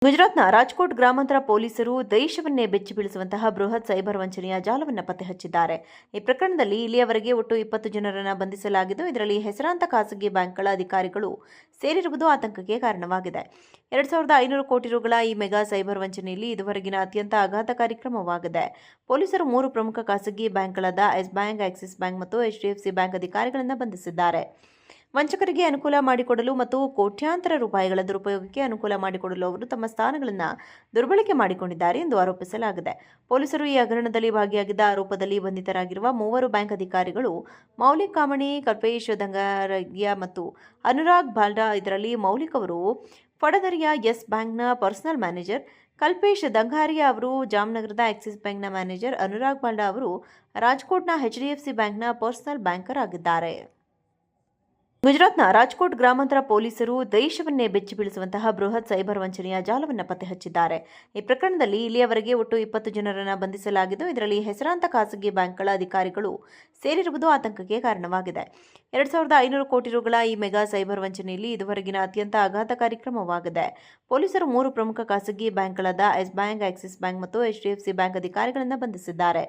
ಗುಜರಾತ್ನ ರಾಜ್ಕೋಟ್ ಗ್ರಾಮಾಂತರ ಪೊಲೀಸರು ದೇಶವನ್ನೇ ಬೆಚ್ಚಿ ಬೀಳಿಸುವಂತಹ ಬೃಹತ್ ಸೈಬರ್ ವಂಚನೆಯ ಜಾಲವನ್ನು ಪತ್ತೆ ಹಚ್ಚಿದ್ದಾರೆ. ಈ ಪ್ರಕರಣದಲ್ಲಿ ಇಲ್ಲಿಯವರೆಗೆ ಒಟ್ಟು 20 ಜನರನ್ನು ಬಂಧಿಸಲಾಗಿದ್ದು, ಇದರಲ್ಲಿ ಹೆಸರಾಂತ ಖಾಸಗಿ ಬ್ಯಾಂಕ್ಗಳ ಅಧಿಕಾರಿಗಳು ಸೇರಿರುವುದು ಆತಂಕಕ್ಕೆ ಕಾರಣವಾಗಿದೆ. 2,500 ಕೋಟಿ ರುಗಳ ಈ ಮೆಗಾ ಸೈಬರ್ ವಂಚನೆಯಲ್ಲಿ ಇದುವರೆಗಿನ ಅತ್ಯಂತ ಆಘಾತಕಾರಿ ಕ್ರಮವಾಗಿದೆ. ಪೊಲೀಸರು 3 ಪ್ರಮುಖ ಖಾಸಗಿ ಬ್ಯಾಂಕ್ಗಳಾದ ಯೆಸ್ ಬ್ಯಾಂಕ್, ಆಕ್ಸಿಸ್ ಬ್ಯಾಂಕ್ ಮತ್ತು HDFC ಬ್ಯಾಂಕ್ ಅಧಿಕಾರಿಗಳನ್ನು ಬಂಧಿಸಿದ್ದಾರೆ. ವಂಚಕರಿಗೆ ಅನುಕೂಲ ಮಾಡಿಕೊಡಲು ಮತ್ತು ಕೋಟ್ಯಾಂತರ ರೂಪಾಯಿಗಳ ದುರುಪಯೋಗಕ್ಕೆ ಅನುಕೂಲ ಮಾಡಿಕೊಡಲು ಅವರು ತಮ್ಮ ಸ್ಥಾನಗಳನ್ನು ದುರ್ಬಳಕೆ ಮಾಡಿಕೊಂಡಿದ್ದಾರೆ ಎಂದು ಆರೋಪಿಸಲಾಗಿದೆ. ಪೊಲೀಸರು ಈ ಹಗರಣದಲ್ಲಿ ಭಾಗಿಯಾಗಿದ್ದ ಆರೋಪದಲ್ಲಿ ಬಂಧಿತರಾಗಿರುವ 3 ಬ್ಯಾಂಕ್ ಅಧಿಕಾರಿಗಳು ಮೌಲಿಕ್ ಕಾಮಣಿ, ಕಲ್ಪೇಶ್ ದಂಗಾರಿಯಾ ಮತ್ತು ಅನುರಾಗ್ ಬಾಲ್ಡಾ. ಇದರಲ್ಲಿ ಮೌಲಿಕ್ ಅವರು ಫಡದರಿಯ ಯೆಸ್ ಬ್ಯಾಂಕ್ನ ಪರ್ಸನಲ್ ಮ್ಯಾನೇಜರ್, ಕಲ್ಪೇಶ್ ದಂಗಾರಿಯಾ ಅವರು ಜಾಮ್ನಗರದ ಆಕ್ಸಿಸ್ ಬ್ಯಾಂಕ್ನ ಮ್ಯಾನೇಜರ್, ಅನುರಾಗ್ ಬಾಲ್ಡಾ ಅವರು ರಾಜ್ಕೋಟ್ನ HDFC ಬ್ಯಾಂಕ್ನ ಪರ್ಸನಲ್ ಬ್ಯಾಂಕರ್ ಆಗಿದ್ದಾರೆ. ಗುಜರಾತ್ನ ರಾಜ್ಕೋಟ್ ಗ್ರಾಮಾಂತರ ಪೊಲೀಸರು ದೇಶವನ್ನೇ ಬೆಚ್ಚಿ ಬೀಳಿಸುವಂತಹ ಬೃಹತ್ ಸೈಬರ್ ವಂಚನೆಯ ಜಾಲವನ್ನು ಪತ್ತೆ ಹಚ್ಚಿದ್ದಾರೆ. ಈ ಪ್ರಕರಣದಲ್ಲಿ ಇಲ್ಲಿಯವರೆಗೆ ಒಟ್ಟು 20 ಜನರನ್ನು ಬಂಧಿಸಲಾಗಿದ್ದು, ಇದರಲ್ಲಿ ಹೆಸರಾಂತ ಖಾಸಗಿ ಬ್ಯಾಂಕ್ಗಳ ಅಧಿಕಾರಿಗಳು ಸೇರಿರುವುದು ಆತಂಕಕ್ಕೆ ಕಾರಣವಾಗಿದೆ. 2,500 ಕೋಟಿ ರುಗಳ ಈ ಮೆಗಾ ಸೈಬರ್ ವಂಚನೆಯಲ್ಲಿ ಇದುವರೆಗಿನ ಅತ್ಯಂತ ಆಘಾತಕಾರಿ ಕ್ರಮವಾಗಿದೆ. ಪೊಲೀಸರು 3 ಪ್ರಮುಖ ಖಾಸಗಿ ಬ್ಯಾಂಕ್ಗಳಾದ ಯೆಸ್ ಬ್ಯಾಂಕ್, ಆಕ್ಸಿಸ್ ಬ್ಯಾಂಕ್ ಮತ್ತು HDFC ಬ್ಯಾಂಕ್ ಅಧಿಕಾರಿಗಳನ್ನು ಬಂಧಿಸಿದ್ದಾರೆ.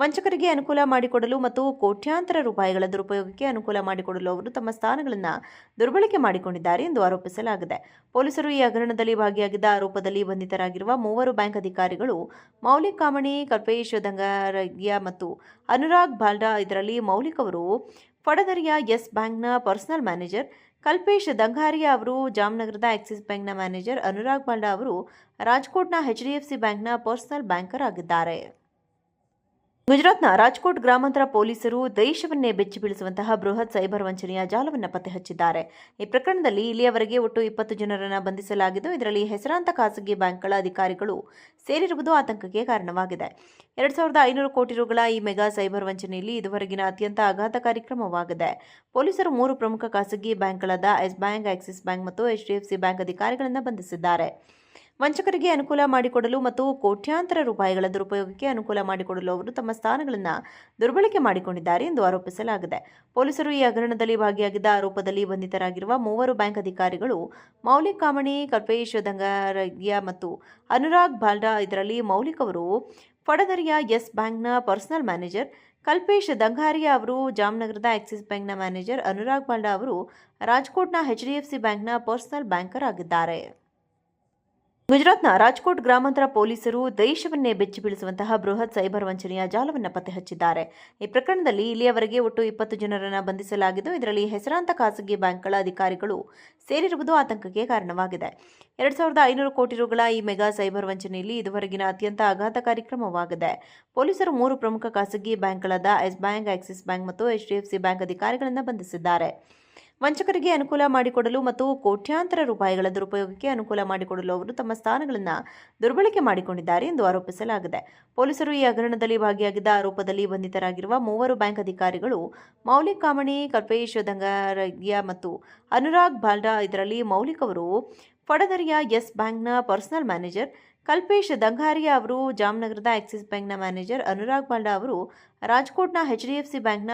ವಂಚಕರಿಗೆ ಅನುಕೂಲ ಮಾಡಿಕೊಡಲು ಮತ್ತು ಕೋಟ್ಯಾಂತರ ರೂಪಾಯಿಗಳ ದುರುಪಯೋಗಕ್ಕೆ ಅನುಕೂಲ ಮಾಡಿಕೊಡಲು ಅವರು ತಮ್ಮ ಸ್ಥಾನಗಳನ್ನು ದುರ್ಬಳಕೆ ಮಾಡಿಕೊಂಡಿದ್ದಾರೆ ಎಂದು ಆರೋಪಿಸಲಾಗಿದೆ. ಪೊಲೀಸರು ಈ ಹಗರಣದಲ್ಲಿ ಭಾಗಿಯಾಗಿದ್ದ ಆರೋಪದಲ್ಲಿ ಬಂಧಿತರಾಗಿರುವ 3 ಬ್ಯಾಂಕ್ ಅಧಿಕಾರಿಗಳು ಮೌಲಿಕ್ ಕಾಮಣಿ, ಕಲ್ಪೇಶ್ ದಂಗಾರಿಯಾ ಮತ್ತು ಅನುರಾಗ್ ಬಾಲ್ಡಾ. ಇದರಲ್ಲಿ ಮೌಲಿಕ್ ಅವರು ಫಡದರಿಯ ಯೆಸ್ ಬ್ಯಾಂಕ್ನ ಪರ್ಸನಲ್ ಮ್ಯಾನೇಜರ್, ಕಲ್ಪೇಶ್ ದಂಗಾರಿಯಾ ಅವರು ಜಾಮ್ನಗರದ ಆಕ್ಸಿಸ್ ಬ್ಯಾಂಕ್ನ ಮ್ಯಾನೇಜರ್, ಅನುರಾಗ್ ಬಾಲ್ಡಾ ಅವರು ರಾಜ್ಕೋಟ್ನ HDFC ಬ್ಯಾಂಕ್ನ ಪರ್ಸನಲ್ ಬ್ಯಾಂಕರ್ ಆಗಿದ್ದಾರೆ. ಗುಜರಾತ್ನ ರಾಜ್ಕೋಟ್ ಗ್ರಾಮಾಂತರ ಪೊಲೀಸರು ದೇಶವನ್ನೇ ಬೆಚ್ಚಿ ಬೀಳಿಸುವಂತಹ ಬೃಹತ್ ಸೈಬರ್ ವಂಚನೆಯ ಜಾಲವನ್ನು ಪತ್ತೆ ಹಚ್ಚಿದ್ದಾರೆ. ಈ ಪ್ರಕರಣದಲ್ಲಿ ಇಲ್ಲಿಯವರೆಗೆ ಒಟ್ಟು 20 ಜನರನ್ನು ಬಂಧಿಸಲಾಗಿದ್ದು, ಇದರಲ್ಲಿ ಹೆಸರಾಂತ ಖಾಸಗಿ ಬ್ಯಾಂಕ್ಗಳ ಅಧಿಕಾರಿಗಳು ಸೇರಿರುವುದು ಆತಂಕಕ್ಕೆ ಕಾರಣವಾಗಿದೆ. 2,500 ಕೋಟಿ ರುಗಳ ಈ ಮೆಗಾ ಸೈಬರ್ ವಂಚನೆಯಲ್ಲಿ ಇದುವರೆಗಿನ ಅತ್ಯಂತ ಆಘಾತಕಾರಿ ಕ್ರಮವಾಗಿದೆ. ಪೊಲೀಸರು 3 ಪ್ರಮುಖ ಖಾಸಗಿ ಬ್ಯಾಂಕ್ಗಳಾದ ಯೆಸ್ ಬ್ಯಾಂಕ್, ಆಕ್ಸಿಸ್ ಬ್ಯಾಂಕ್ ಮತ್ತು HDFC ಬ್ಯಾಂಕ್ ಅಧಿಕಾರಿಗಳನ್ನು ಬಂಧಿಸಿದ್ದಾರೆ. ವಂಚಕರಿಗೆ ಅನುಕೂಲ ಮಾಡಿಕೊಡಲು ಮತ್ತು ಕೋಟ್ಯಾಂತರ ರೂಪಾಯಿಗಳ ದುರುಪಯೋಗಕ್ಕೆ ಅನುಕೂಲ ಮಾಡಿಕೊಡಲು ಅವರು ತಮ್ಮ ಸ್ಥಾನಗಳನ್ನು ದುರ್ಬಳಕೆ ಮಾಡಿಕೊಂಡಿದ್ದಾರೆ ಎಂದು ಆರೋಪಿಸಲಾಗಿದೆ. ಪೊಲೀಸರು ಈ ಹಗರಣದಲ್ಲಿ ಭಾಗಿಯಾಗಿದ್ದ ಆರೋಪದಲ್ಲಿ ಬಂಧಿತರಾಗಿರುವ 3 ಬ್ಯಾಂಕ್ ಅಧಿಕಾರಿಗಳು ಮೌಲಿಕ್ ಕಾಮಣಿ, ಕಲ್ಪೇಶ್ ದಂಗಾರಿಯಾ ಮತ್ತು ಅನುರಾಗ್ ಬಾಲ್ಡಾ. ಇದರಲ್ಲಿ ಮೌಲಿಕ್ ಅವರು ಫಡದರಿಯ ಯೆಸ್ ಬ್ಯಾಂಕ್ನ ಪರ್ಸನಲ್ ಮ್ಯಾನೇಜರ್, ಕಲ್ಪೇಶ್ ದಂಗಾರಿಯಾ ಅವರು ಜಾಮ್ನಗರದ ಆಕ್ಸಿಸ್ ಬ್ಯಾಂಕ್ನ ಮ್ಯಾನೇಜರ್, ಅನುರಾಗ್ ಬಾಲ್ಡಾ ಅವರು ರಾಜ್ಕೋಟ್ನ HDFC ಬ್ಯಾಂಕ್ನ ಪರ್ಸನಲ್ ಬ್ಯಾಂಕರ್ ಆಗಿದ್ದಾರೆ. ಗುಜರಾತ್ನ ರಾಜ್ಕೋಟ್ ಗ್ರಾಮಾಂತರ ಪೊಲೀಸರು ದೇಶವನ್ನೇ ಬೆಚ್ಚಿ ಬೀಳಿಸುವಂತಹ ಬೃಹತ್ ಸೈಬರ್ ವಂಚನೆಯ ಜಾಲವನ್ನು ಪತ್ತೆ ಹಚ್ಚಿದ್ದಾರೆ. ಈ ಪ್ರಕರಣದಲ್ಲಿ ಇಲ್ಲಿಯವರೆಗೆ ಒಟ್ಟು 20 ಜನರನ್ನು ಬಂಧಿಸಲಾಗಿದ್ದು, ಇದರಲ್ಲಿ ಹೆಸರಾಂತ ಖಾಸಗಿ ಬ್ಯಾಂಕ್ಗಳ ಅಧಿಕಾರಿಗಳು ಸೇರಿರುವುದು ಆತಂಕಕ್ಕೆ ಕಾರಣವಾಗಿದೆ. 2,500 ಕೋಟಿ ರುಗಳ ಈ ಮೆಗಾ ಸೈಬರ್ ವಂಚನೆಯಲ್ಲಿ ಇದುವರೆಗಿನ ಅತ್ಯಂತ ಆಘಾತಕಾರಿ ಕ್ರಮವಾಗಿದೆ. ಪೊಲೀಸರು 3 ಪ್ರಮುಖ ಖಾಸಗಿ ಬ್ಯಾಂಕ್ಗಳಾದ ಯೆಸ್ ಬ್ಯಾಂಕ್, ಆಕ್ಸಿಸ್ ಬ್ಯಾಂಕ್ ಮತ್ತು HDFC ಬ್ಯಾಂಕ್ ಅಧಿಕಾರಿಗಳನ್ನು ಬಂಧಿಸಿದ್ದಾರೆ. ವಂಚಕರಿಗೆ ಅನುಕೂಲ ಮಾಡಿಕೊಡಲು ಮತ್ತು ಕೋಟ್ಯಾಂತರ ರೂಪಾಯಿಗಳ ದುರುಪಯೋಗಕ್ಕೆ ಅನುಕೂಲ ಮಾಡಿಕೊಡಲು ಅವರು ತಮ್ಮ ಸ್ಥಾನಗಳನ್ನು ದುರ್ಬಳಕೆ ಮಾಡಿಕೊಂಡಿದ್ದಾರೆ ಎಂದು ಆರೋಪಿಸಲಾಗಿದೆ. ಪೊಲೀಸರು ಈ ಹಗರಣದಲ್ಲಿ ಭಾಗಿಯಾಗಿದ್ದ ಆರೋಪದಲ್ಲಿ ಬಂಧಿತರಾಗಿರುವ 3 ಬ್ಯಾಂಕ್ ಅಧಿಕಾರಿಗಳು ಮೌಲಿಕ್ ಕಾಮಣಿ, ಕಲ್ಪೇಶ್ ದಂಗಾರಿಯಾ ಮತ್ತು ಅನುರಾಗ್ ಬಾಲ್ಡಾ. ಇದರಲ್ಲಿ ಮೌಲಿಕ್ ಅವರು ಫಡದರಿಯ ಯೆಸ್ ಬ್ಯಾಂಕ್ನ ಪರ್ಸನಲ್ ಮ್ಯಾನೇಜರ್, ಕಲ್ಪೇಶ್ ದಂಗಾರಿಯಾ ಅವರು ಜಾಮ್ನಗರದ ಆಕ್ಸಿಸ್ ಬ್ಯಾಂಕ್ನ ಮ್ಯಾನೇಜರ್, ಅನುರಾಗ್ ಬಾಲ್ಡಾ ಅವರು ರಾಜ್ಕೋಟ್ನ HDFC ಬ್ಯಾಂಕ್ನ